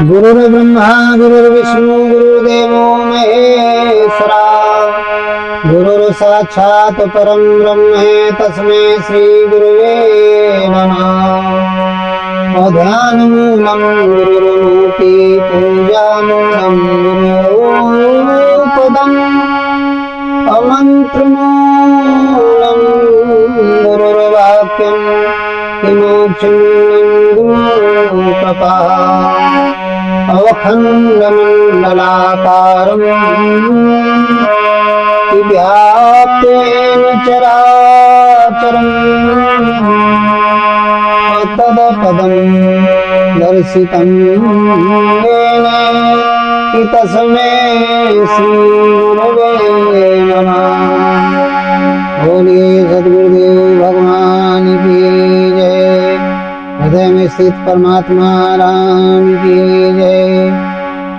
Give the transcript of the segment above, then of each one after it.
गुरुर्ब्रह्मा गुरुर्विष्णु गुरुर्देवो महेश्वरा गुरुर् साक्षात् परं ब्रह्म तस्मै श्री गुरुवे नमः। ध्यानमूलं गुरुर्मूर्ति पूजामूलं गुरुपदम् अमन्त्रमूलं गुरुर्वाक्यं विमोक्षमूलं गुरुकृपा अवखण्डमण्डलाकारं व्याप्तेन चराचरं तत्पदं दर्शितं येन तस्मै श्रीगुरवे नमः। बोलिए सद्गुरुदेव भगवान की जय। हृदय में स्थित परमात्मा राम की जय।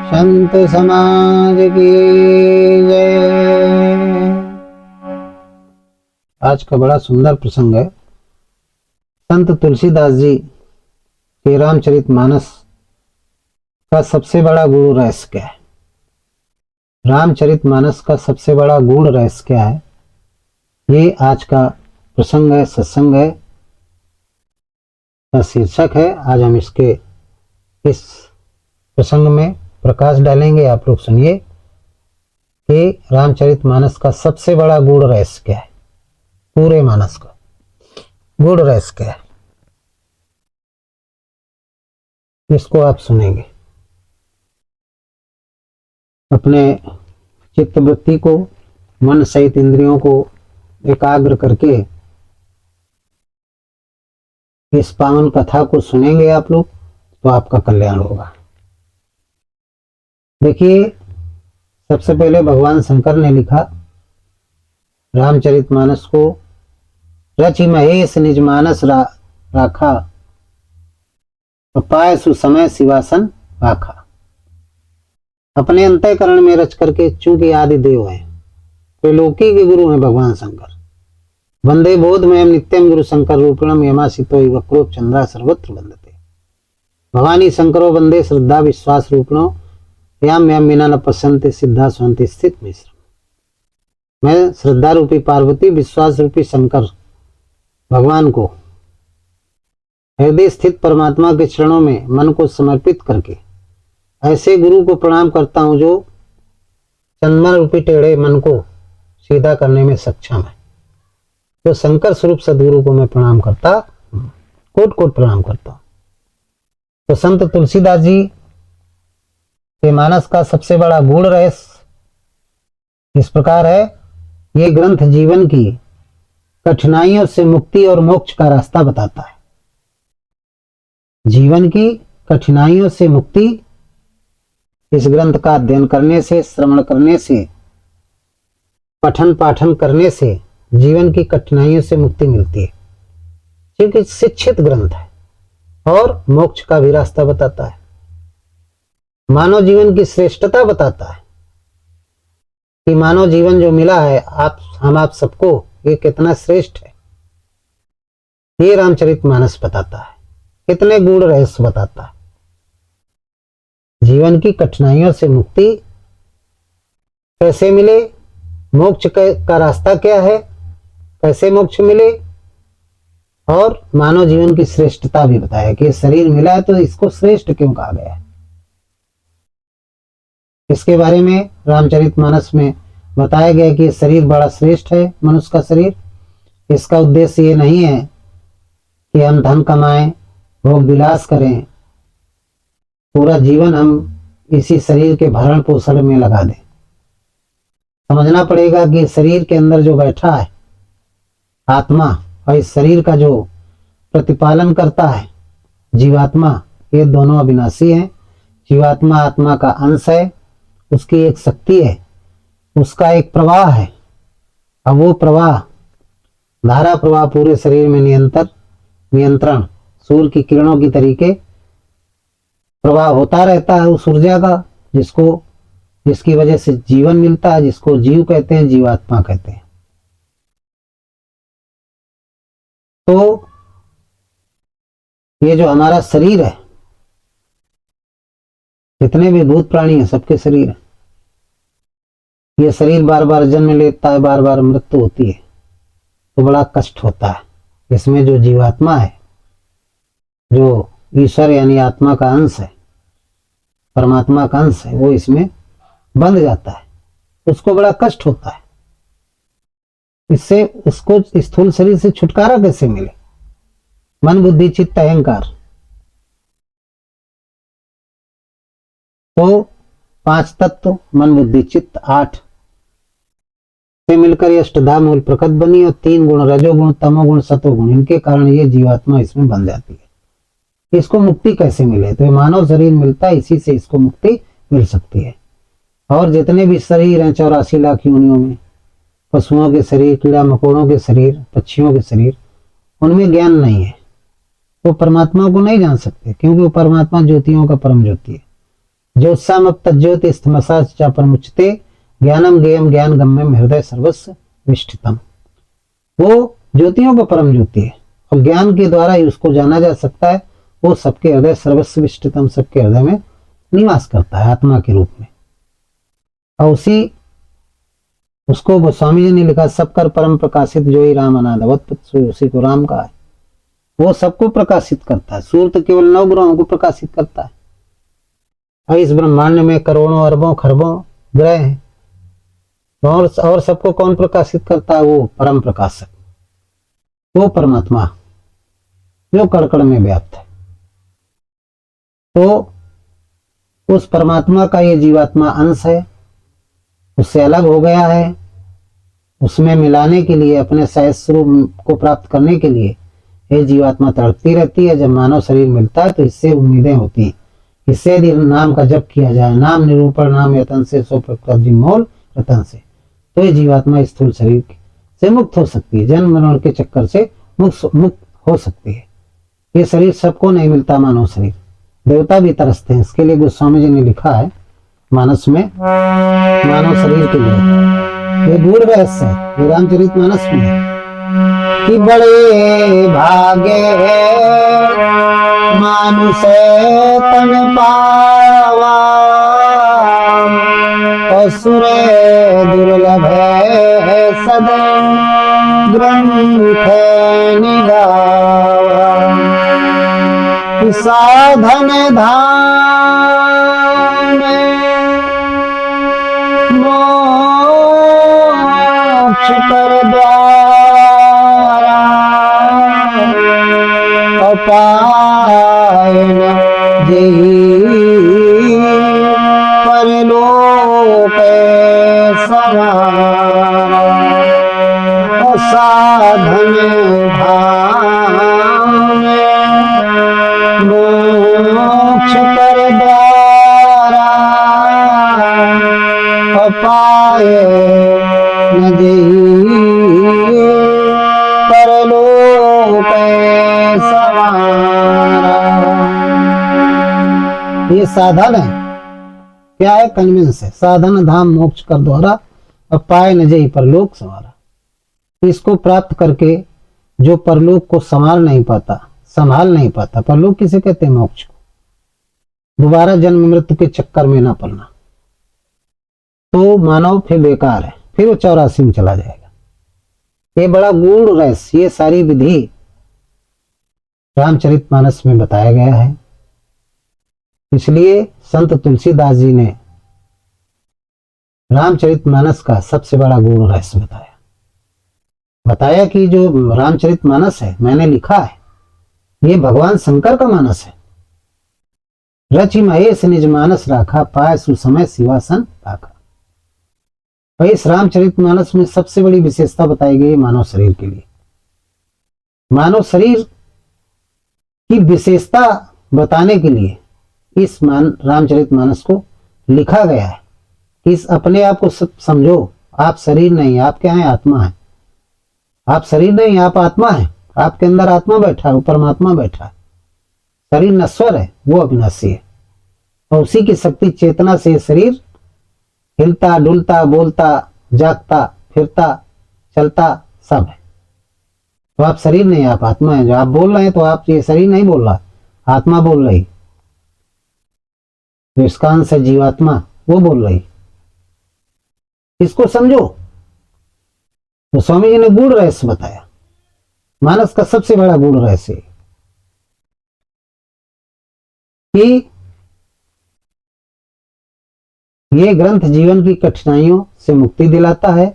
संत समाज की जय। आज का बड़ा सुंदर प्रसंग है। संत तुलसीदास जी के रामचरितमानस का सबसे बड़ा गूढ़ रहस्य क्या है? रामचरितमानस का सबसे बड़ा गूढ़ रहस्य क्या है? ये आज का प्रसंग है, सत्संग है, का शीर्षक है। आज हम इस प्रसंग में प्रकाश डालेंगे। आप लोग सुनिए कि रामचरितमानस का सबसे बड़ा गूढ़ रहस्य क्या है। पूरे मानस का गूढ़ रहस्य क्या है, इसको आप सुनेंगे। अपने चित्तवृत्ति को, मन सहित इंद्रियों को एकाग्र करके इस पावन कथा को सुनेंगे आप लोग, तो आपका कल्याण होगा। देखिए, सबसे पहले भगवान शंकर ने लिखा रामचरितमानस को, रचि महेश निज मानस राखा, पाय सुसमय शिवासन राखा। अपने अंतःकरण में रच करके, चूंकि आदि देव हैं, त्रिलोकी के गुरु हैं भगवान शंकर। वंदे बोधमयं नित्यं गुरु शंकर रूपिणम यमासितो वक्रोप चंद्रा सर्वत्र वंदते। भवानी शंकरो वंदे श्रद्धा विश्वास रूपिणो याम याम विना न पश्यन्ते सिद्धा स्वंति स्थित मिश्र। मैं श्रद्धा रूपी पार्वती, विश्वास रूपी शंकर भगवान को, हृदय स्थित परमात्मा के चरणों में मन को समर्पित करके ऐसे गुरु को प्रणाम करता हूं जो चंद्रमा रूपी टेढ़े मन को सीधा करने में सक्षम है। तो शंकर स्वरूप सदगुरु को मैं प्रणाम करता, कोट कोट प्रणाम करता हूं। तो संत तुलसीदास जी के मानस का सबसे बड़ा गूढ़ रहस्य इस प्रकार है। ये ग्रंथ जीवन की कठिनाइयों से मुक्ति और मोक्ष का रास्ता बताता है। जीवन की कठिनाइयों से मुक्ति इस ग्रंथ का अध्ययन करने से, श्रवण करने से, पठन पाठन करने से जीवन की कठिनाइयों से मुक्ति मिलती है, क्योंकि शिक्षित ग्रंथ है और मोक्ष का भी रास्ता बताता है। मानव जीवन की श्रेष्ठता बताता है कि मानव जीवन जो मिला है हम आप सबको, ये कितना श्रेष्ठ है। ये रामचरितमानस बताता है, कितने गूढ़ रहस्य बताता है। जीवन की कठिनाइयों से मुक्ति कैसे मिले, मोक्ष का रास्ता क्या है, कैसे मोक्ष मिले, और मानव जीवन की श्रेष्ठता भी बताया कि शरीर मिला है तो इसको श्रेष्ठ क्यों कहा गया है। इसके बारे में रामचरितमानस में बताया गया कि शरीर बड़ा श्रेष्ठ है, मनुष्य का शरीर। इसका उद्देश्य ये नहीं है कि हम धन कमाएं, भोग विलास करें, पूरा जीवन हम इसी शरीर के भरण पोषण में लगा दें। समझना पड़ेगा कि शरीर के अंदर जो बैठा है आत्मा, और इस शरीर का जो प्रतिपालन करता है जीवात्मा, ये दोनों अविनाशी हैं। जीवात्मा आत्मा का अंश है, उसकी एक शक्ति है, उसका एक प्रवाह है। अब वो प्रवाह, धारा प्रवाह पूरे शरीर में नियंत्रण सूर्य की किरणों की तरीके प्रवाह होता रहता है उस ऊर्जा का, जिसकी वजह से जीवन मिलता है, जिसको जीव कहते हैं, जीवात्मा कहते हैं। तो ये जो हमारा शरीर है, जितने भी भूत प्राणी हैं सबके शरीर है। ये शरीर बार बार जन्म लेता है, बार बार मृत्यु होती है तो बड़ा कष्ट होता है। इसमें जो जीवात्मा है, जो ईश्वर यानी आत्मा का अंश है, परमात्मा का अंश है, वो इसमें बंध जाता है, उसको बड़ा कष्ट होता है। इससे उसको स्थूल शरीर से छुटकारा कैसे मिले? मन बुद्धि चित्त अहंकार, तो 5 तत्व मन बुद्धि चित्त 8 से मिलकर ये अष्टधा मूल प्रकृति बनी और 3 गुण रजोगुण तमोगुण सतोगुण, इनके कारण ये जीवात्मा इसमें बन जाती है। इसको मुक्ति कैसे मिले? तो ये मानव शरीर मिलता है, इसी से इसको मुक्ति मिल सकती है। और जितने भी शरीर हैं 84 लाख योनियों में, पशुओं के शरीर, कीड़ा मकोड़ों के शरीर, पक्षियों के शरीर, उनमें ज्ञान नहीं है, वो परमात्मा को नहीं जान सकते, क्योंकि वो परमात्मा ज्योतियों का परम ज्योति है। ज्योत्सामप तज्ज्योति स्तमसा च परमुच्यते ज्ञानम ज्ञेयम ज्ञान गम्यम हृदय सर्वस्व विष्ठितम। वो ज्योतियों का परम ज्योति है और ज्ञान के द्वारा ही उसको जाना जा सकता है। वो सबके हृदय सर्वस्व विष्ठितम, सबके हृदय में निवास करता है आत्मा के रूप में। और उसको गोस्वामी जी ने लिखा, सबकर परम प्रकाशित जो ही राम अनादवत, उसी को राम कहा है। वो सबको प्रकाशित करता है। सूर्य तो केवल 9 ग्रहों को प्रकाशित करता है, और इस ब्रह्मांड में करोड़ों अरबों खरबों ग्रह हैं, और सबको कौन प्रकाशित करता है? वो परम प्रकाशक, वो परमात्मा जो कण में व्याप्त है। तो उस परमात्मा का ये जीवात्मा अंश है, उससे अलग हो गया है। उसमें मिलाने के लिए, अपने सहज स्वरूप को प्राप्त करने के लिए ये जीवात्मा तड़पती रहती है। जब मानव शरीर मिलता है तो इससे उम्मीदें होती हैं, इससे यदि नाम का जप किया जाए, नाम निरूपण नाम यतन से सो प्रकृति मोल रतन से, तो ये जीवात्मा स्थूल शरीर से मुक्त हो सकती है, जन्म मरण के चक्कर से मुक्त हो सकती है। ये शरीर सबको नहीं मिलता, मानव शरीर, देवता भी तरसते हैं। इसके लिए गोस्वामी जी ने लिखा है मानस में, मानव शरीर के लिए ये गूढ़ रहस्य है, ये रामचरित मानस में है कि बड़े भागे मानुष तन पावा, असुरे दुर्लभ है सदा ग्रंथ निगावा। साधन धाम मोक्ष कर द्वारा, अपाय न जेहि परलोक सवारा। साधन धाम मोक्ष कर द्वारा, अपाय न जेहि परलोक सवारा। ये साधन है, क्या है? कन्विंस है। साधन धाम मोक्ष कर द्वारा, अपाय न जेहि परलोक सवारा। इसको प्राप्त करके जो परलोक को संभाल नहीं पाता, परलोक किसे कहते हैं? मोक्ष को। दोबारा जन्म मृत्यु के चक्कर में ना पड़ना, तो मानव फिर बेकार है, फिर वो 84 में चला जाएगा। ये बड़ा गूढ़ रहस्य, ये सारी विधि रामचरितमानस में बताया गया है। इसलिए संत तुलसीदास जी ने रामचरितमानस का सबसे बड़ा गूढ़ रहस्य बताया कि जो रामचरितमानस है, मैंने लिखा है, ये भगवान शंकर का मानस है। रचि महेश निज मानस राखा, पाए सुसमय शिवासन पाखा। और इस रामचरितमानस में सबसे बड़ी विशेषता बताई गई है मानव शरीर के लिए। मानव शरीर की विशेषता बताने के लिए इस रामचरितमानस को लिखा गया है कि इस अपने आप को समझो, आप शरीर नहीं, आप क्या है? आत्मा है। आप शरीर नहीं, आप आत्मा है। आपके अंदर आत्मा बैठा है, वो परमात्मा बैठा है। शरीर नश्वर है, वो अविनाशी है, और उसी की शक्ति चेतना से शरीर हिलता डुलता बोलता जागता फिरता चलता सब है। तो आप शरीर नहीं, आप आत्मा है। जो आप बोल रहे हैं तो आप, ये शरीर नहीं बोल रहा, आत्मा बोल रही। जो इसका अंश है जीवात्मा, वो बोल रही। इसको समझो। तो स्वामी जी ने गूढ़ रहस्य बताया, मानस का सबसे बड़ा गूढ़ रहस्य कि ये ग्रंथ जीवन की कठिनाइयों से मुक्ति दिलाता है।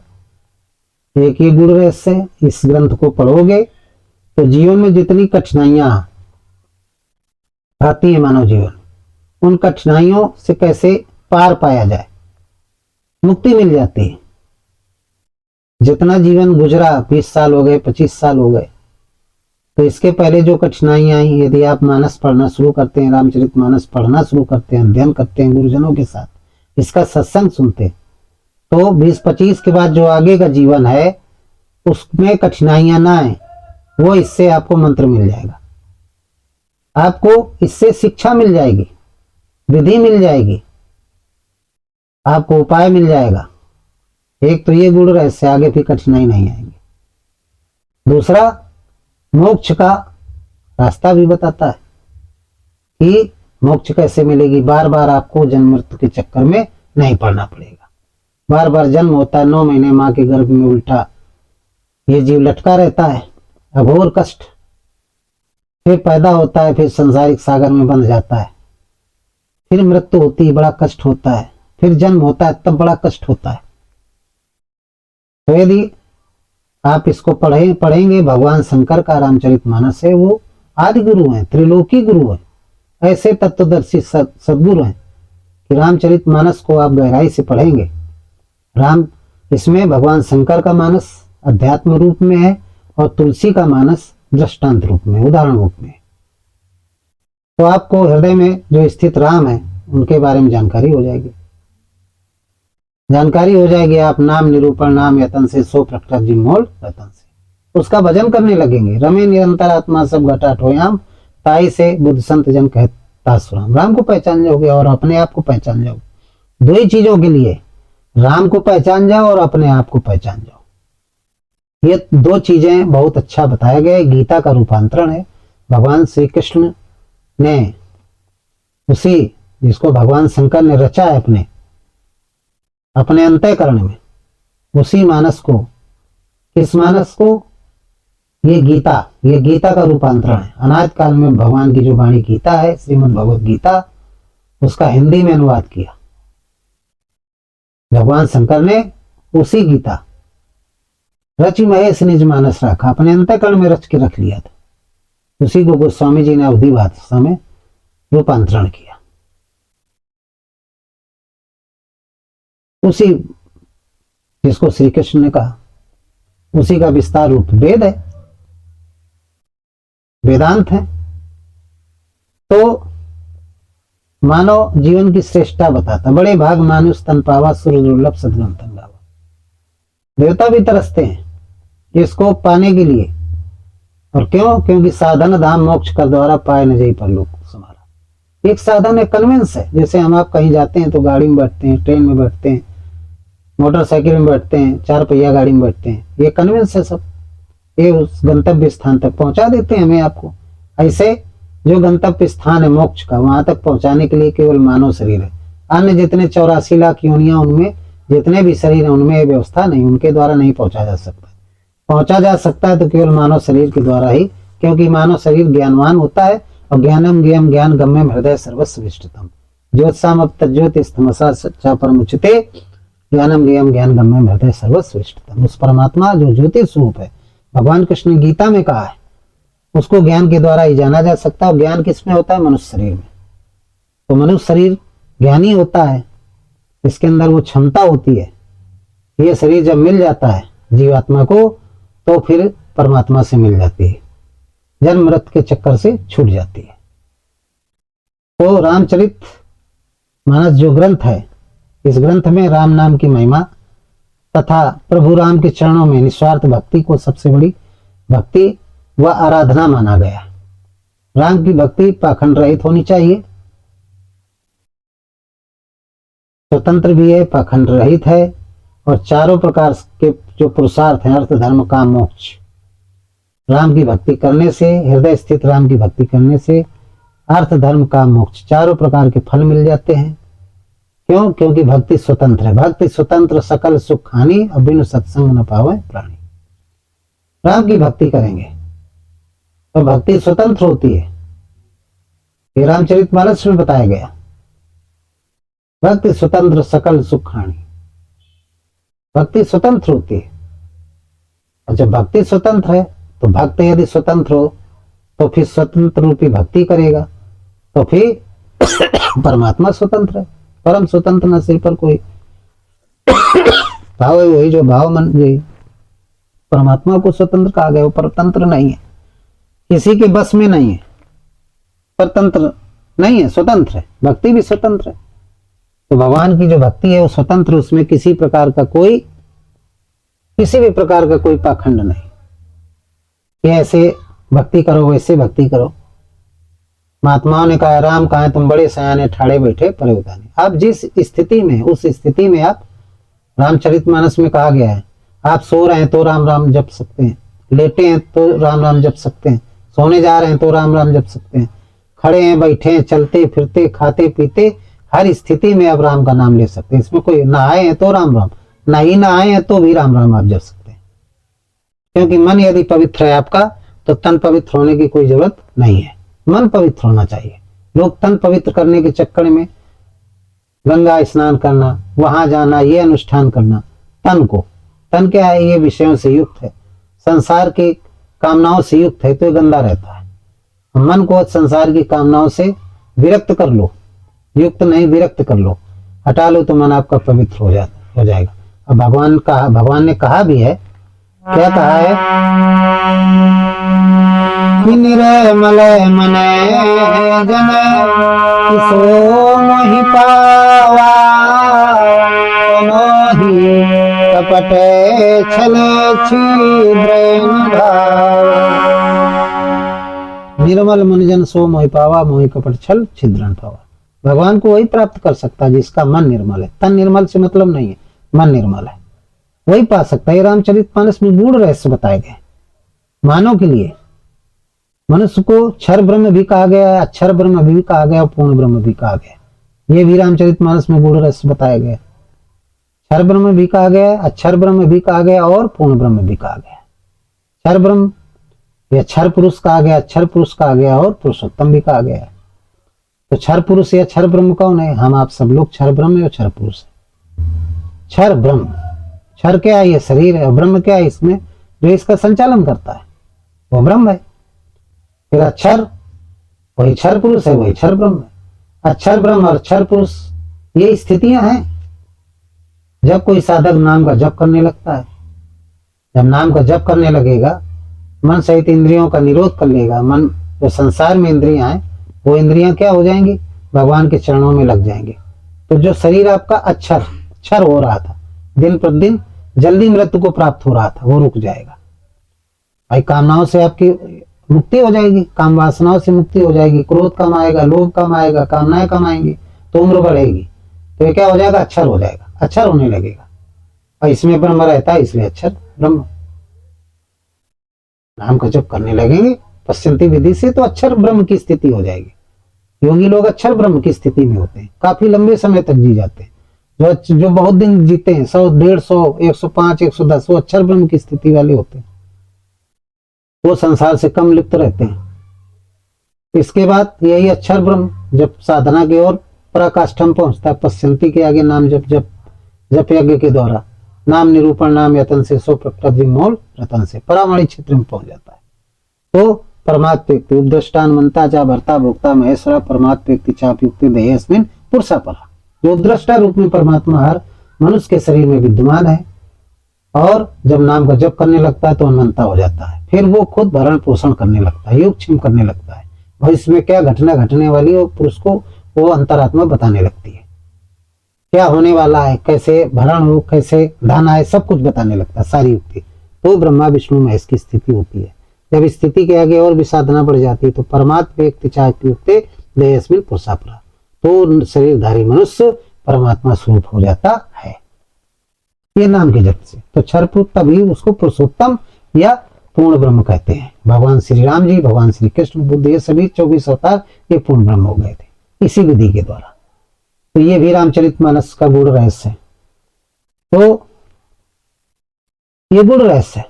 एक ये गूढ़ रहस्य है। इस ग्रंथ को पढ़ोगे तो जीवन में जितनी कठिनाइयां आती है मानव जीवन, उन कठिनाइयों से कैसे पार पाया जाए, मुक्ति मिल जाती है। जितना जीवन गुजरा, 20 साल हो गए, 25 साल हो गए, तो इसके पहले जो कठिनाइयां आई, यदि आप मानस पढ़ना शुरू करते हैं, रामचरित मानस पढ़ना शुरू करते हैं, अध्ययन करते हैं गुरुजनों के साथ, इसका सत्संग सुनते, तो 20-25 के बाद जो आगे का जीवन है उसमें कठिनाइयां ना आए, वो इससे आपको मंत्र मिल जाएगा, आपको इससे शिक्षा मिल जाएगी, विधि मिल जाएगी, आपको उपाय मिल जाएगा। एक तो ये गुण रहस्य, आगे फिर कठिनाई नहीं आएंगी। दूसरा, मोक्ष का रास्ता भी बताता है कि मोक्ष कैसे मिलेगी। बार बार आपको जन्म मृत्यु के चक्कर में नहीं पड़ना पड़ेगा। बार बार जन्म होता है, 9 महीने मां के गर्भ में उल्टा ये जीव लटका रहता है, अघोर कष्ट। फिर पैदा होता है, फिर संसारिक सागर में बंध जाता है, फिर मृत्यु होती है, बड़ा कष्ट होता है, फिर जन्म होता है, तब बड़ा कष्ट होता है। तो यदि आप इसको पढ़ेंगे, भगवान शंकर का रामचरितमानस है, वो आदि गुरु हैं, त्रिलोकी गुरु हैं, ऐसे तत्वदर्शी सदगुरु हैं कि रामचरितमानस को आप गहराई से पढ़ेंगे। इसमें भगवान शंकर का मानस अध्यात्म रूप में है और तुलसी का मानस दृष्टांत रूप में, उदाहरण रूप में। तो आपको हृदय में जो स्थित राम है उनके बारे में जानकारी हो जाएगी। आप नाम निरूपण नाम यतन से सो प्रकट जिनमोल रतन से उसका भजन करने लगेंगे। रमे निरंतर आत्मा सब घटा ठोयाम, ताई से बुद्ध संत जन कहता सुराम। राम को पहचान जाओगे और अपने आप को पहचान जाओगे। दो ही चीजों के लिए, राम को पहचान जाओ और अपने आप को पहचान जाओ। ये दो चीजें बहुत अच्छा बताया गया है। गीता का रूपांतरण है। भगवान श्री कृष्ण ने उसी जिसको भगवान शंकर ने रचा है अपने अंतःकरण में, उसी मानस को, किस मानस को, ये गीता का रूपांतरण है। अनाद काल में भगवान की जो वाणी गीता है, श्रीमद् भगवत गीता, उसका हिंदी में अनुवाद किया भगवान शंकर ने। उसी गीता रचि महेश निज मानस रखा, अपने अंतःकरण में रच के रख लिया था। उसी को गोस्वामी जी ने अवधि भाषा में रूपांतरण किया। उसी जिसको श्री कृष्ण ने कहा, उसी का विस्तार रूप वेद है, वेदांत है। तो मानव जीवन की श्रेष्ठता बताता। बड़े भाग मानुष तन पावा, सुर दुर्लभ सदग्रंथन गावा। देवता भी तरसते हैं इसको पाने के लिए। और क्यों? क्योंकि साधन धाम मोक्ष कर द्वारा पाए न जाई परलोक समारा। एक साधन है, कन्वेंस है। जैसे हम आप कहीं जाते हैं तो गाड़ी में बैठते हैं, ट्रेन में बैठते हैं, मोटरसाइकिल में बैठते हैं, 4 पहिया गाड़ी में बैठते हैं, ये कन्वेंस है सब। ये उस गंतव्य स्थान तक पहुंचा देते हैं हमें आपको। ऐसे जो गंतव्य स्थान है मोक्ष का, वहां तक पहुंचाने के लिए केवल मानव शरीर है। अन्य जितने 84 लाख योनियां, उनमें जितने भी शरीर है, उनमें ये व्यवस्था नहीं, उनके द्वारा नहीं पहुंचा जा सकता। पहुंचा जा सकता है तो केवल मानव शरीर के द्वारा ही, क्योंकि मानव शरीर ज्ञानवान होता है। और ज्ञानम ज्ञान ज्ञान गम्यम हृदय सर्वस्विष्टतम ज्योत्साम अब तज्ज्योतिस्तमसा सच्चा परमुचिते ज्ञानम ज्ञान ज्ञान गम्यम हृदय सर्वस्विष्टतम। उस परमात्मा जो ज्योति स्वरूप है, भगवान कृष्ण ने गीता में कहा है, उसको ज्ञान के द्वारा ही जाना जा सकता है। और ज्ञान किसमें होता है? मनुष्य शरीर में। तो मनुष्य शरीर ज्ञानी होता है, इसके अंदर वो क्षमता होती है। ये शरीर जब मिल जाता है जीवात्मा को, तो फिर परमात्मा से मिल जाती है, जन्म मृत्यु के चक्कर से छूट जाती है। तो रामचरित मानस जो ग्रंथ है, इस ग्रंथ में राम नाम की महिमा तथा प्रभु राम के चरणों में निस्वार्थ भक्ति को सबसे बड़ी भक्ति व आराधना माना गया। राम की भक्ति पाखंड रहित होनी चाहिए, स्वतंत्र भी है, पाखंड रहित है, और चारों प्रकार के जो पुरुषार्थ हैं, अर्थ धर्म काम मोक्ष, राम की भक्ति करने से, हृदय स्थित राम की भक्ति करने से अर्थ धर्म काम मोक्ष चारों प्रकार के फल मिल जाते हैं। क्यों? क्योंकि भक्ति स्वतंत्र है। भक्ति स्वतंत्र सकल सुख हानि और बिनु सत्संग न पावे प्राणी। राम की भक्ति करेंगे तो भक्ति स्वतंत्र होती है। ये रामचरितमानस में बताया गया, भक्ति स्वतंत्र सकल सुख हानि। भक्ति स्वतंत्र होती है। और जब भक्ति स्वतंत्र है तो भक्त यदि स्वतंत्र हो तो फिर स्वतंत्र रूपी भक्ति करेगा, तो फिर परमात्मा स्वतंत्र है। परम स्वतंत्र न सिर पर कोई। भाव है वही जो भाव मन जी परमात्मा को स्वतंत्र कहा गया। वो परतंत्र नहीं है, किसी के बस में नहीं है, परतंत्र नहीं है, स्वतंत्र है। भक्ति भी स्वतंत्र है। तो भगवान की जो भक्ति है वो स्वतंत्र, उसमें किसी भी प्रकार का कोई पाखंड नहीं कि ऐसे भक्ति करो वैसे भक्ति करो। महात्माओं ने कहा राम कहा तुम बड़े सयाने ठाड़े बैठे परे उताने। आप जिस स्थिति में, उस स्थिति में आप, रामचरितमानस में कहा गया है, आप सो रहे हैं तो राम राम जप सकते हैं, लेटे हैं तो राम राम जप सकते हैं, सोने जा रहे हैं तो राम राम जप सकते हैं, खड़े हैं बैठे हैं चलते फिरते खाते पीते हर स्थिति में आप राम का नाम ले सकते हैं। इसमें कोई नहाए हैं तो राम राम, नहीं नहाए हैं तो भी राम राम आप जप सकते हैं। क्योंकि मन यदि पवित्र है आपका तो तन पवित्र होने की कोई जरूरत नहीं है। मन पवित्र होना चाहिए। लोग तन पवित्र करने के चक्कर में गंगा स्नान करना, वहां जाना, ये अनुष्ठान करना, तन क्या है, ये विषयों से युक्त है, संसार की कामनाओं से युक्त है तो गंदा रहता है। मन को संसार की कामनाओं से विरक्त कर लो, युक्त नहीं विरक्त कर लो, हटा लो तो मन आपका पवित्र हो जाएगा। अब भगवान ने कहा भी है, क्या कहा है, निर्मल मन जन सो मोहि पावा, मोहि कपट छल छिद्र भाव। निर्मल मन जन सो मोहि पावा, मोहि कपट छल छिद्र भाव। भगवान को वही प्राप्त कर सकता है जिसका मन निर्मल है। तन निर्मल से मतलब नहीं है, मन निर्मल है, वही पा सकता है। रामचरितमानस में गूढ़ रहस्य बताए गए मानव के लिए। मनुष्य को क्षर ब्रह्म भी कहा गया, अक्षर ब्रह्म भी कहा गया, पूर्ण ब्रह्म भी कहा गया। ये भी रामचरितमानस में गूढ़ रहस्य बताया गया। क्षर ब्रह्म भी कहा गया, अक्षर ब्रह्म भी कहा गया और पूर्ण ब्रह्म भी कहा गया। क्षर ब्रह्म या क्षर पुरुष कहा गया, अक्षर पुरुष कहा गया और पुरुषोत्तम भी कहा गया। तो क्षर पुरुष या क्षर ब्रह्म कौन है? हम आप सब लोग क्षर ब्रह्म या क्षर पुरुष है। क्षर ब्रह्म, क्षर क्या है? ये शरीर है। और ब्रह्म क्या है? इसमें जो इसका संचालन करता है वो ब्रह्म है। फिर अक्षर वही क्षर पुरुष है, वही क्षर ब्रह्म है। अक्षर ब्रह्म और क्षर पुरुष ये स्थितियां हैं। जब कोई साधक नाम का जप करने लगता है, जब नाम का जप करने लगेगा, मन सहित इंद्रियों का निरोध कर लेगा। मन जो संसार में इंद्रियां हैं वो इंद्रियां क्या हो जाएंगी? भगवान के चरणों में लग जाएंगे। तो जो शरीर आपका क्षर हो रहा था, दिन प्रतिदिन जल्दी मृत्यु को प्राप्त हो रहा था, वो रुक जाएगा। भाई कामनाओं से आपकी मुक्ति हो जाएगी, काम वासनाओं से मुक्ति हो जाएगी, क्रोध कम आएगा, लोभ कम आएगा, कामनाएं कम आएंगी, तो उम्र बढ़ेगी। तो ये क्या हो जाएगा? अक्षर हो जाएगा, अक्षर होने लगेगा। और इसमें ब्रह्म रहता है, इसलिए अक्षर ब्रह्म। नाम का जप करने लगेंगे पश्चिंती विधि से तो अक्षर ब्रह्म की स्थिति हो जाएगी। योगी लोग अक्षर ब्रह्म की स्थिति में होते हैं, काफी लंबे समय तक जी जाते हैं। जो बहुत दिन जीते हैं, 100, 150, 105, 110, वो अक्षर ब्रह्म की स्थिति वाले होते हैं। वो संसार से कम लिप्त रहते हैं। इसके बाद यही अक्षर ब्रह्म जब साधना की ओर पराकाष्ठा में पहुंचता है, पश्चिंती के आगे नाम जप यज्ञ के द्वारा नाम निरूपण नाम यतन से सो प्रकृति मोल रतन से परामणि क्षेत्र में पहुंच जाता है। तो परमात्म व्यक्ति उपद्रष्टान मनता चा भर्ता भोक्ता महेश्वर परमात्म व्यक्ति चाप युक्ति देहस्मिन पुरुषा परा। जो उपद्रष्टा रूप में परमात्मा हर मनुष्य के शरीर में विद्यमान है और जब नाम का जप करने लगता है तो उन्मत्ता हो जाता है। फिर वो खुद भरण पोषण करने लगता है, योगक्षेम करने लगता है। भविष्य में क्या घटना घटने वाली है पुरुष को वो अंतरात्मा बताने लगती है। क्या होने वाला है, कैसे भरण हो, कैसे धन आए, सब कुछ बताने लगता है, सारी युक्ति। तो ब्रह्मा विष्णु महेश की स्थिति होती है। जब स्थिति के आगे और भी साधना बढ़ जाती है तो परमात्म व्यक्ति चाहते देहस्मिन पुरुषापरा, तो शरीरधारी मनुष्य परमात्मा स्वरूप हो जाता है ये नाम के जप से। तो क्षरपुर तभी उसको पुरुषोत्तम या पूर्ण ब्रह्म कहते हैं। भगवान श्री राम जी, भगवान श्री कृष्ण, बुद्ध, ये सभी 24 अवतार ये पूर्ण ब्रह्म हो गए थे इसी विधि के द्वारा। तो ये भी रामचरितमानस का गूढ़ रहस्य है। तो ये गूढ़ रहस्य है,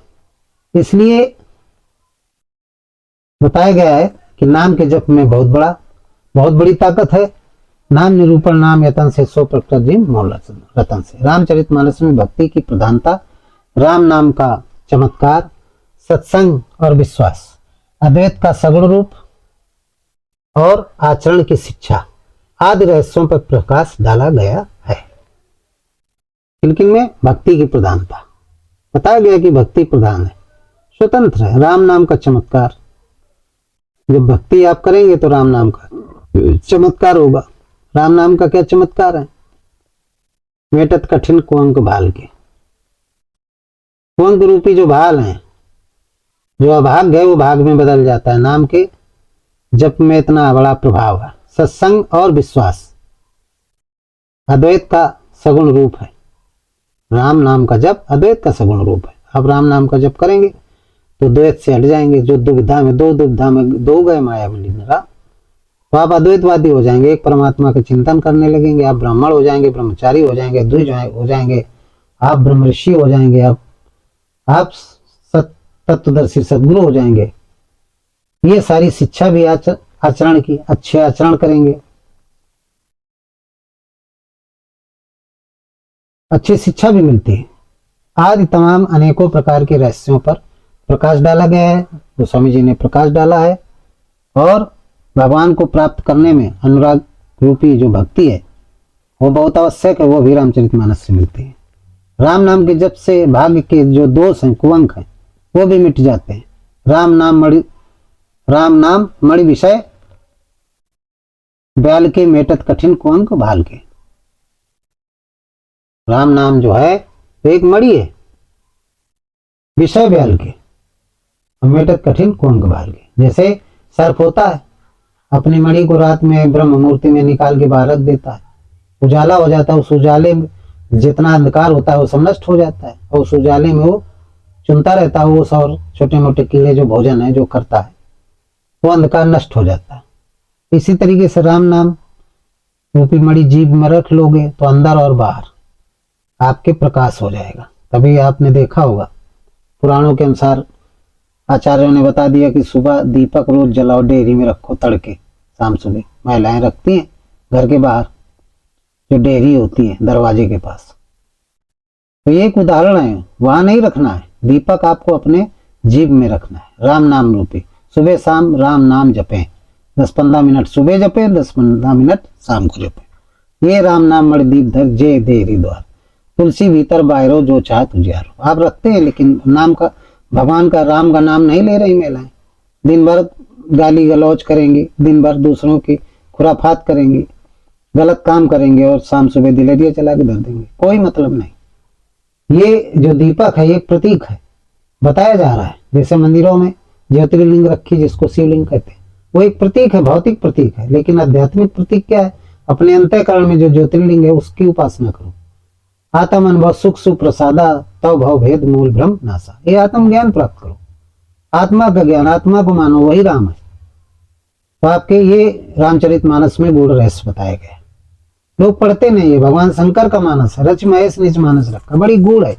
इसलिए बताया गया है कि नाम के जप में बहुत बड़ी ताकत है। नाम निरूपण नाम यतन से सो प्रकृत जिम मौल रतन से। रामचरितमानस में भक्ति की प्रधानता, राम नाम का चमत्कार, सत्संग और विश्वास, अद्वैत का सगुण रूप और आचरण की शिक्षा आदि रहस्यों पर प्रकाश डाला गया है। किन में भक्ति की प्रधानता बताया गया कि भक्ति प्रधान है, स्वतंत्र है। राम नाम का चमत्कार, जब भक्ति आप करेंगे तो राम नाम का चमत्कार होगा। राम नाम का क्या चमत्कार है? मेटत कठिन कुअंक भाल के। कुअंक रूपी जो भाल है, जो अभाग्य है वो भाग में बदल जाता है। नाम के जप में इतना बड़ा प्रभाव है। सत्संग और विश्वास अद्वैत का सगुण रूप है। राम नाम का जप अद्वैत का सगुण रूप है। आप राम नाम का जप करेंगे तो द्वैत से हट जाएंगे। जो दुविधा में दो गए माया में लीन रहा, तो आप अद्वैतवादी हो जाएंगे, एक परमात्मा का चिंतन करने लगेंगे। आप ब्राह्मण हो जाएंगे, ब्रह्मचारी हो जाएंगे, द्विज हो जाएंगे, आप ब्रह्म ऋषि हो जाएंगे, आप तत्वदर्शी सदगुरु हो जाएंगे। ये सारी शिक्षा भी आचरण की, अच्छे आचरण करेंगे, अच्छी शिक्षा भी मिलती है। आदि तमाम अनेकों प्रकार के रहस्यों पर प्रकाश डाला गया है, गोस्वामी जी ने प्रकाश डाला है। और भगवान को प्राप्त करने में अनुराग रूपी जो भक्ति है वो बहुत आवश्यक है, वो भी रामचरितमानस से मिलती है। राम नाम के जप से भाग्य के जो दोष हैं, कुअंक हैं, वो भी मिट जाते हैं। राम नाम मणि विषय ब्याल के मेटत कठिन कुअंक भाल के। राम नाम जो है एक मणि है, विषय ब्याल के, मेटत कठिन कुअंक भाल के। जैसे सर्प होता है, अपनी मणि को रात में ब्रह्म मूर्ति में निकाल के बाहर रख देता है, उजाला हो जाता है। उस उजाले में जितना अंधकार होता है वो सब नष्ट हो जाता है, और उस उजाले में वो चुनता रहता है। वो और छोटे मोटे कीड़े जो भोजन है जो करता है, वो अंधकार नष्ट हो जाता है। इसी तरीके से राम नाम रूपी मणि जीभ में रख लोगे तो अंदर और बाहर आपके प्रकाश हो जाएगा। तभी आपने देखा होगा, पुराणों के अनुसार आचार्यों ने बता दिया कि सुबह दीपक रोज जलाओ, डेयरी में रखो, तड़के शाम सुबह महिलाएं रखती हैं घर के बाहर, जो डेयरी होती है दरवाजे के पास। तो ये एक उदाहरण है, वहां नहीं रखना है दीपक, आपको अपने जीभ में रखना है। राम नाम रूपी सुबह शाम राम नाम जपें, 10-15 मिनट सुबह जपें, 10-15 मिनट शाम को जपें। ये राम नाम मणिदीप धर जे देरी द्वार, तुलसी भीतर बाहरो जो चाह तुझियारो। आप रखते हैं लेकिन नाम का, भगवान का, राम का नाम नहीं ले रही महिलाएं। दिन भर गाली गलौज करेंगी, दिन भर दूसरों की खुराफात करेंगी, गलत काम करेंगे, और शाम सुबह दिलेरिया चला के धर देंगे, कोई मतलब नहीं। ये जो दीपक है ये प्रतीक है, बताया जा रहा है। जैसे मंदिरों में ज्योतिर्लिंग रखी जिसको शिवलिंग कहते हैं, वो एक प्रतीक है, भौतिक प्रतीक है। लेकिन आध्यात्मिक प्रतीक क्या है? अपने अंतःकरण में जो ज्योतिर्लिंग है उसकी उपासना करो। आत्म अनुभव सुख सुप्रसादा तव भव भेद मूल भ्रम नासा। ये आत्म ज्ञान प्राप्त करो, आत्मा का ज्ञान, आत्मा को मानो, वही राम है। तो आपके ये रामचरितमानस में गूढ़ रहस्य बताया गया। लोग पढ़ते नहीं है, भगवान शंकर का मानस है, रच महेश निज मानस रखा, बड़ी गूढ़ है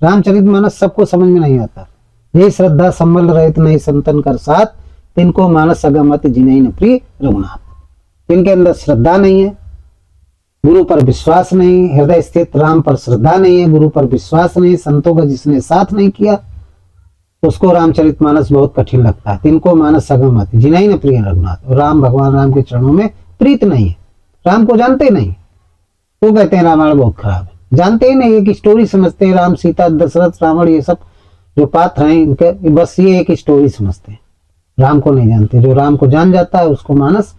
रामचरितमानस, सबको समझ में नहीं आता। यही श्रद्धा संबल रहित नहीं संतन कर साथ, तिनको मानस अगमत जिन्हें न प्रिय रघुनाथ। जिनके अंदर श्रद्धा नहीं है, गुरु पर विश्वास नहीं, हृदय स्थित राम पर श्रद्धा नहीं है, गुरु पर विश्वास नहीं, संतों का जिसने साथ नहीं किया, उसको रामचरितमानस बहुत कठिन लगता है। तिनको मानस अगमत जिन्हें न प्रिय रघुनाथ। और राम, भगवान राम के चरणों में प्रीत नहीं है, राम को जानते नहीं। वो कहते हैं रामायण बहुत खराब है, जानते ही नहीं, एक स्टोरी समझते हैं। राम सीता दशरथ रावण ये सब जो पात्र हैं इनके, बस ये एक स्टोरी समझते हैं, राम को नहीं जानते। जो राम को जान जाता है उसको मानस,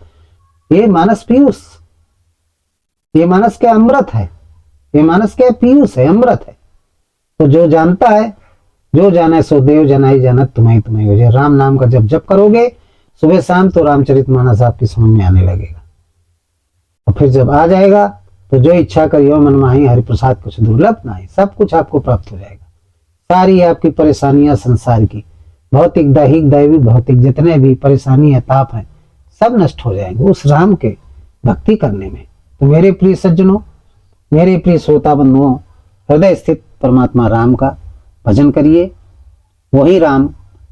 ये मानस पीयूष, ये मानस क्या अमृत है, ये मानस क्या पीयूष है, अमृत है। तो जो जानता है, जो जाने सो देव जनाई जानत तुम्हें तुम्हें हो जाए। राम नाम का जब जप करोगे सुबह शाम तो रामचरितमानस आपकी समझ में आने लगेगा। और फिर जब आ जाएगा तो जो इच्छा करियो मन माही, हरिप्रसाद कुछ दुर्लभ नहीं, सब कुछ आपको प्राप्त हो जाएगा। सारी आपकी परेशानियां संसार की भौतिक, दैहिक, दैवी, भौतिक जितने भी परेशानी है, ताप है, सब नष्ट हो जाएंगे उस राम के भक्ति करने में। तो मेरे प्रिय सज्जनों, मेरे प्रिय श्रोता बंधुओं, हृदय स्थित परमात्मा राम का भजन करिए। वही राम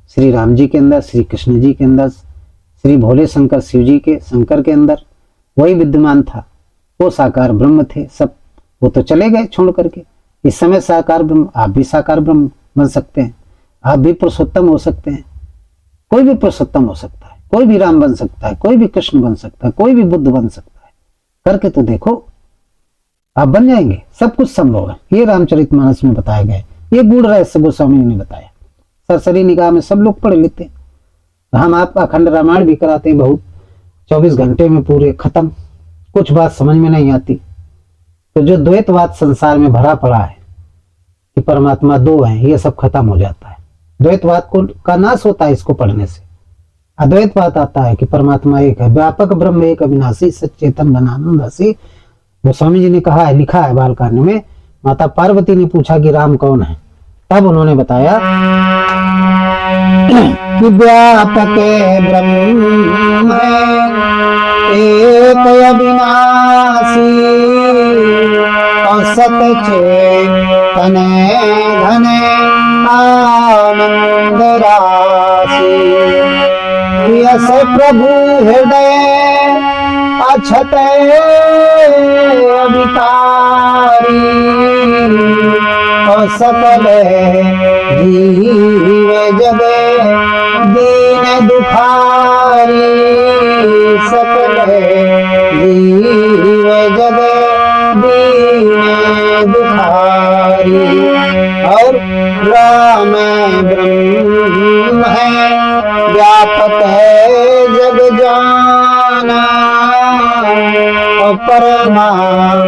श्री राम जी के अंदर, श्री कृष्ण जी के अंदर, श्री भोले शंकर शिव जी के शंकर के अंदर वही विद्यमान था। वो साकार ब्रह्म थे सब, वो तो चले गए छोड़ करके। इस समय साकार ब्रह्म, आप भी साकार ब्रह्म बन सकते हैं, आप भी पुरुषोत्तम हो सकते हैं। कोई भी पुरुषोत्तम हो सकता है, कोई भी राम बन सकता है, कोई भी कृष्ण बन सकता है, कोई भी बुद्ध बन सकता है। करके तो देखो, आप बन जाएंगे। सब कुछ संभव है। ये रामचरितमानस में बताया गया है। ये गूढ़ रहस्य गोस्वामी ने बताया। सरसरी निगाह में सब लोग पढ़ लेते हैं। हम आप अखंड रामायण भी कराते हैं, बहुत 24 घंटे में पूरे खत्म। कुछ बात समझ में नहीं आती तो जो द्वैतवाद संसार में भरा पड़ा है कि परमात्मा दो हैं, ये सब खत्म हो जाता है। द्वैतवाद को का नाश होता है इसको पढ़ने से। अद्वैतवाद आता है कि परमात्मा एक है, व्यापक ब्रह्म एक, अविनाशी सच्चेतन घनानंद राशि। गोस्वामी जी ने कहा है, लिखा है बालकांड में, माता पार्वती ने पूछा कि राम कौन है, तब उन्होंने बताया कि व्यापक ब्रह्म एक अविनाशी और सच्चेतन घने आनंद राशि। यस प्रभु हृदय अछत अविकारी और सकल जीव जगे दीन दुखारी। सकल जीव जगे दीन दुखारी। और राम ब्रह्म है, व्यापक है जग जाना और परमानंद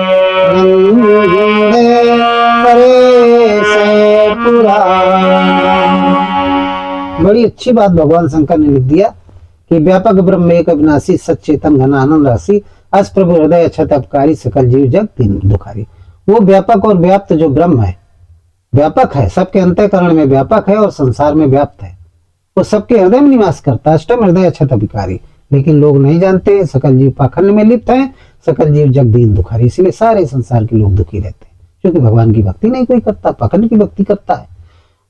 परे से पुराना। बड़ी अच्छी बात भगवान शंकर ने लिख दिया कि व्यापक ब्रह्म एक अविनाशी सच्चेतन घन आनंद राशि। अस प्रभु हृदय अक्षत अपकारी सकल जीव जग दीन दुखारी। वो व्यापक और व्याप्त जो ब्रह्म है, व्यापक है, सबके अंतःकरण में व्यापक है और संसार में व्याप्त है। वो सबके हृदय में निवास करता है, अष्टम हृदय अक्षत अभिकारी। लेकिन लोग नहीं जानते, सकल जीव पाखंड में लिप्त हैं, सकल जीव जग दीन दुखारी। इसलिए सारे संसार के लोग दुखी रहते हैं, क्योंकि भगवान की भक्ति नहीं कोई करता, पाखंड की भक्ति करता है।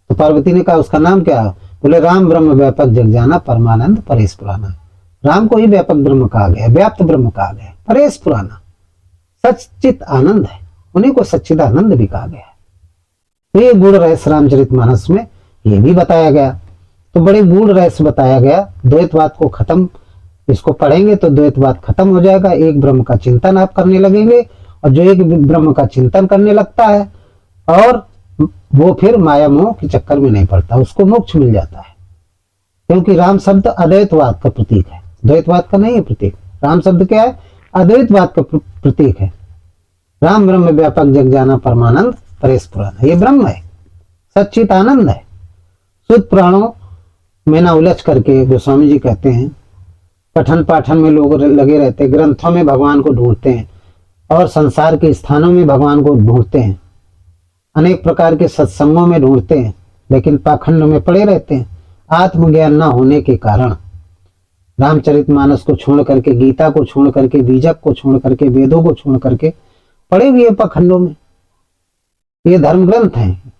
तो पार्वती ने कहा उसका नाम क्या है? बोले राम ब्रह्म व्यापक जग जाना परमानंद परेश पुराना। राम को ही व्यापक ब्रह्म कहा गया, व्याप्त ब्रह्म कहा गया, परेश पुराना, सच्चित आनंद है, उन्हीं को सच्चिद आनंद भी कहा गया है। तो ये गूढ़ रहस्य रामचरितमानस में ये भी बताया गया। तो बड़े गूढ़ रहस्य बताया गया। द्वैतवाद को खत्म, इसको पढ़ेंगे तो द्वैतवाद खत्म हो जाएगा। एक ब्रह्म का चिंतन आप करने लगेंगे, और जो एक ब्रह्म का चिंतन करने लगता है और वो फिर माया मोह के चक्कर में नहीं पड़ता, उसको मोक्ष मिल जाता है। क्योंकि राम शब्द अद्वैतवाद का प्रतीक है, द्वैतवाद का नहीं है प्रतीक। राम शब्द क्या है? अद्वैतवाद का प्रतीक है। राम ब्रह्म व्यापक जग जाना परमानंद परेश पुराना। ये ब्रह्म है, सच्चित आनंद है। शुद्ध पुराणों में ना उलझ करके गोस्वामी जी कहते हैं, पठन पाठन में लोग लगे रहते हैं, ग्रंथों में भगवान को ढूंढते हैं और संसार के स्थानों में भगवान को ढूंढते हैं, अनेक प्रकार के सत्संगों में ढूंढते हैं, लेकिन पाखंड में पड़े रहते हैं। आत्मज्ञान न होने के कारण रामचरितमानस को छोड़ करके, गीता को छोड़ करके, बीजक को छोड़ करके, वेदों को छोड़ करके पड़े हुए पाखंडों में। ये धर्म ग्रंथ हैं,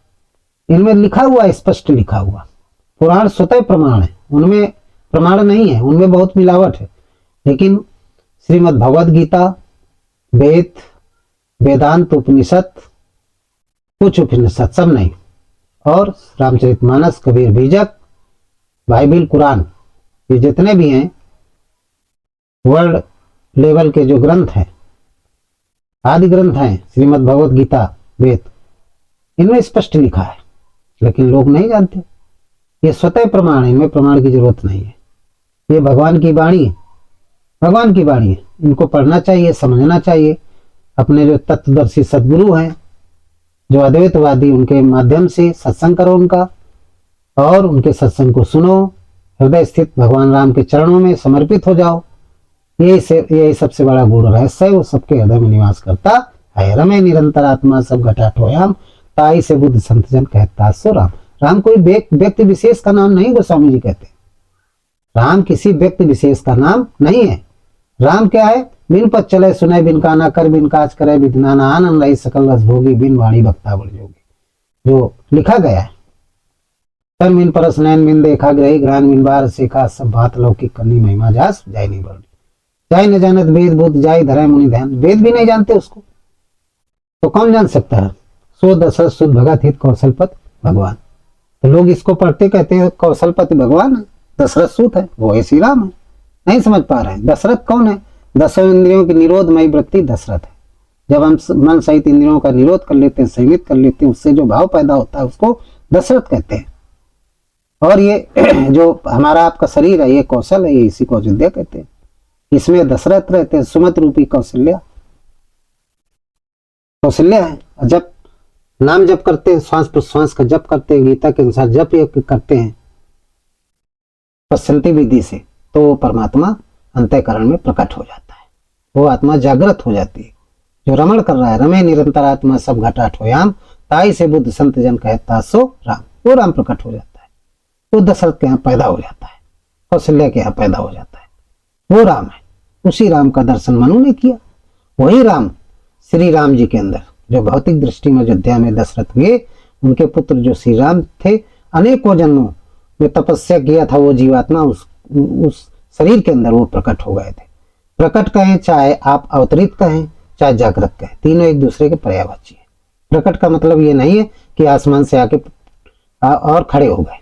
इनमें लिखा हुआ, स्पष्ट लिखा हुआ। पुराण स्वतः प्रमाण है, उनमें प्रमाण नहीं है, उनमें बहुत मिलावट है। लेकिन श्रीमद् भगवद गीता, वेद, वेदांत, उपनिषद, कुछ उपनिषद, सब नहीं, और रामचरितमानस, कबीर, बीजक, बाइबिल, कुरान, ये जितने भी हैं वर्ल्ड लेवल के जो ग्रंथ हैं, आदि ग्रंथ हैं, श्रीमद् भगवद गीता, वेद, इनमें स्पष्ट लिखा है, लेकिन लोग नहीं जानते। ये स्वतः प्रमाण है, इनमें प्रमाण की जरूरत नहीं है। ये भगवान की वाणी है, भगवान की वाणी है। इनको पढ़ना चाहिए, समझना चाहिए। अपने जो तत्वदर्शी सदगुरु हैं, जो अद्वैतवादी, उनके माध्यम से सत्संग करो उनका, और उनके सत्संग को सुनो। हृदय स्थित भगवान राम के चरणों में समर्पित हो जाओ। यही सबसे बड़ा गूढ़ रहस्य है। वो सबके हृदय में निवास करता है। रमे निरंतर आत्मा सब घटा ठोयाम, ताई से बुद्ध संत जन कहता सो राम। राम कोई व्यक्ति विशेष का नाम नहीं, गोस्वामी जी कहते। राम किसी व्यक्ति विशेष का नाम नहीं है। राम क्या है? बिन पद चले सुने बिन काना, कर बिन काज करे बिन नाना, आनंद रही सकल रस भोगी, बिन वाणी भक्ता बड़ जोगी। जो लिखा गया है, तन बिन परस नैन बिन देखा ग्रही, ग्रान बिन बार सीखा, सब बात लौकिक करनी महिमा जास जाय नहीं बरड़ी। जाय न जानत वेद बुद्ध, जाय धरे मुनि ध्यान। वेद भी नहीं जानते उसको, तो कौन जान सकता है? सो दशरथ सुत भगत हित कौशलपति भगवान। तो लोग इसको पढ़ते कहते हैं कौशलपति भगवान है, दशरथ सूत है, वो श्री राम है। नहीं समझ पा रहे हैं। दशरथ कौन है? दसों इंद्रियों की निरोधमयी वृत्ति दशरथ है। जब हम मन सहित इंद्रियों का निरोध कर लेते हैं, सीमित कर लेते हैं, उससे जो भाव पैदा होता है उसको दशरथ कहते हैं। और ये जो हमारा आपका शरीर है, ये कौशल है, ये इसी को अयोध्या कहते हैं। इसमें दशरथ रहते हैं, सुमत रूपी कौशल्या है। जब नाम जप करते हैं, श्वास प्रश्वास का जप करते हैं, गीता के अनुसार जप करते हैं पश्चंती विधि से, तो वो परमात्मा अंतःकरण में प्रकट हो जाता है। वो आत्मा जागृत हो जाती है। जो रमण कर रहा है, रमे निरंतर आत्मा सब घटाट होयाम, ताई से बुद्ध संत जन कहता सो राम। वो राम प्रकट हो जाता है। वो दशरथ के यहाँ पैदा हो जाता है, कौशल्या के यहाँ पैदा हो जाता है। वो राम है। उसी राम का दर्शन मनु ने किया। वही राम श्री राम जी के अंदर, जो भौतिक दृष्टि में अयोध्या में दशरथ हुए, उनके पुत्र जो श्री राम थे, अनेकों जन्मों में तपस्या किया था वो जीवात्मा, उस शरीर के अंदर वो प्रकट हो गए थे। प्रकट कहें चाहे आप अवतरित कहें चाहे जागृत कहें, तीनों एक दूसरे के पर्यायवाची है। प्रकट का मतलब ये नहीं है कि आसमान से आके और खड़े हो गए।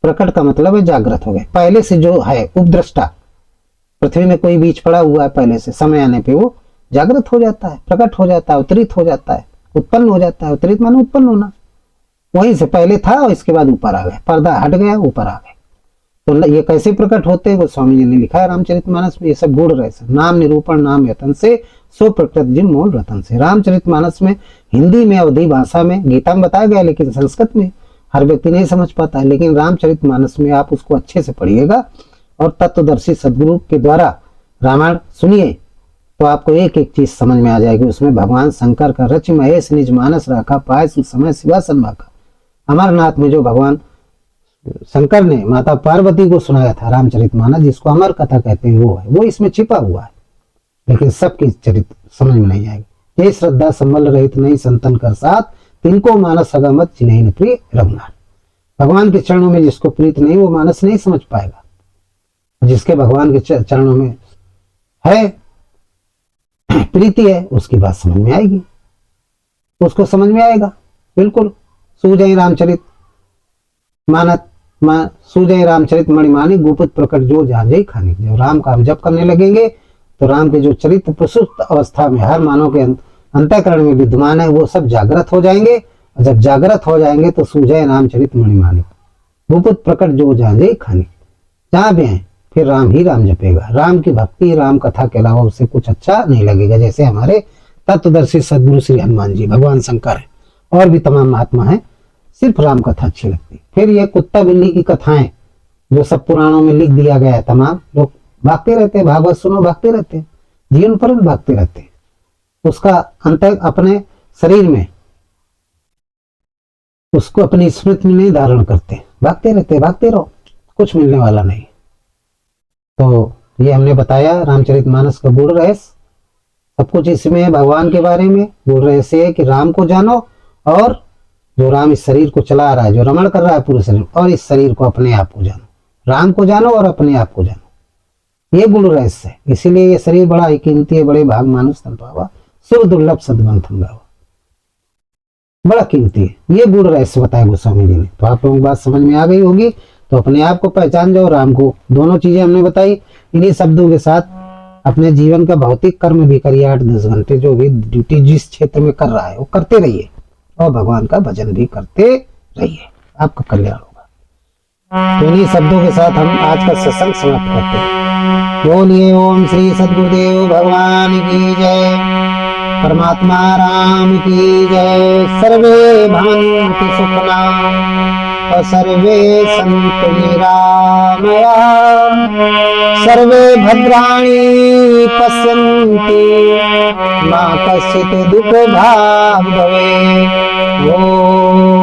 प्रकट का मतलब है जागृत हो गए। पहले से जो है उपद्रष्टा, पृथ्वी में कोई बीज पड़ा हुआ है पहले से, समय आने पे वो जागृत हो जाता है, प्रकट हो जाता है, अवतरित हो जाता है, उत्पन्न हो जाता है। अवतरित माने उत्पन्न होना। वहीं से पहले था और इसके बाद ऊपर आ गए, पर्दा हट गया, ऊपर आ गए। तो ये कैसे प्रकट होते हैं? गोस्वामी जी ने लिखा है रामचरितमानस में। ये सब गुण रहे, नाम निरूपण नाम यतन से, सो प्रकृत जिन मूल रतन से। रामचरितमानस में हिंदी में, अवधी भाषा में, गीता में बताया गया, लेकिन संस्कृत में हर व्यक्ति नहीं समझ पाता है। लेकिन रामचरितमानस में आप उसको अच्छे से पढ़िएगा और तत्वदर्शी सदगुरु के द्वारा रामायण सुनिए, तो आपको एक एक चीज समझ में आ जाएगी। उसमें भगवान शंकर का रच महेश निज मानस राखा, पाए समय शिवासन भाखा। अमरनाथ में जो भगवान शंकर ने माता पार्वती को सुनाया था रामचरितमानस, जिसको अमर कथा कहते हैं, वो है, वो इसमें छिपा हुआ है। लेकिन सबकी चरित्र समझ में नहीं आएगी। ये श्रद्धा संबल रहित नहीं संतन कर साथ, तिनको मानस अगमत चिन्ह न प्रिय रघुनाथ। भगवान के चरणों में जिसको प्रीत नहीं, वो मानस नहीं समझ पाएगा। जिसके भगवान के चरणों में है प्रीति है, उसकी बात समझ में आएगी, उसको समझ में आएगा। बिल्कुल सूजय रामचरित मानत सूजय रामचरित मणिमानी, गुप्त प्रकट जो जाने खाने। जब राम का हम जप करने लगेंगे तो राम के जो चरित्र प्रसुप्त अवस्था में हर मानव के अंतःकरण में विद्यमान है, वो सब जागृत हो जाएंगे। और जब जागृत हो जाएंगे तो सूजय रामचरित मणिमानी, गुप्त प्रकट जो जाने खाने। जहां भी है फिर राम ही राम जपेगा। राम की भक्ति, राम कथा के अलावा उसे कुछ अच्छा नहीं लगेगा। जैसे हमारे तत्वदर्शी सदगुरु श्री हनुमान जी, भगवान शंकर है, और भी तमाम महात्मा हैं, सिर्फ राम कथा अच्छी लगती। फिर ये कुत्ता बिल्ली की कथाएं जो सब पुराणों में लिख दिया गया है, तमाम लोग भागते रहते हैं, भागवत सुनो भागते रहते हैं, जीवन पर भागते रहते हैं। उसका अंत अपने शरीर में, उसको अपनी स्मृति में नहीं धारण करते, भागते रहते, भागते रहो, कुछ मिलने वाला नहीं। तो ये हमने बताया रामचरितमानस का गुण रहस्य, सब कुछ इसमें है। भगवान के बारे में गुण रहस्य है कि राम को जानो, और जो राम इस शरीर को चला रहा है, जो रमण कर रहा है पूरे शरीर, और इस शरीर को अपने आप को जानो। राम को जानो और अपने आप को जानो, ये गुण रहस्य है। इसीलिए ये शरीर बड़ा ही कीमती है। बड़े भाग मानुष तन पावा, शुभ दुर्लभ सद्ग्रंथम गावा, बड़ा कीमती है। ये गुण रहस्य बताया गोस्वामी जी ने। तो आप लोगों को बात समझ में आ गई होगी। तो अपने आप को पहचान जाओ, राम को। दोनों चीजें हमने बताई। इन्हीं शब्दों के साथ अपने जीवन का भौतिक कर्म भी करिए, 8-10 घंटे जो भी ड्यूटी जिस क्षेत्र में कर रहा है वो करते रहिए, और भगवान का भजन भी करते रहिए, आपका कल्याण होगा। तो इन्हीं शब्दों के साथ हम आज का सत्संग समाप्त करते हैं। बोलिए ओम श्री सद्गुरुदेव भगवान की जय, परमात्मा राम की जय। सर्वे भवन्तु सुखिनः और सर्वे सन्तु निरामया, सर्वे भद्राणि पश्यन्तु मा कश्चित् दुःखभाग् भवेत्। ओम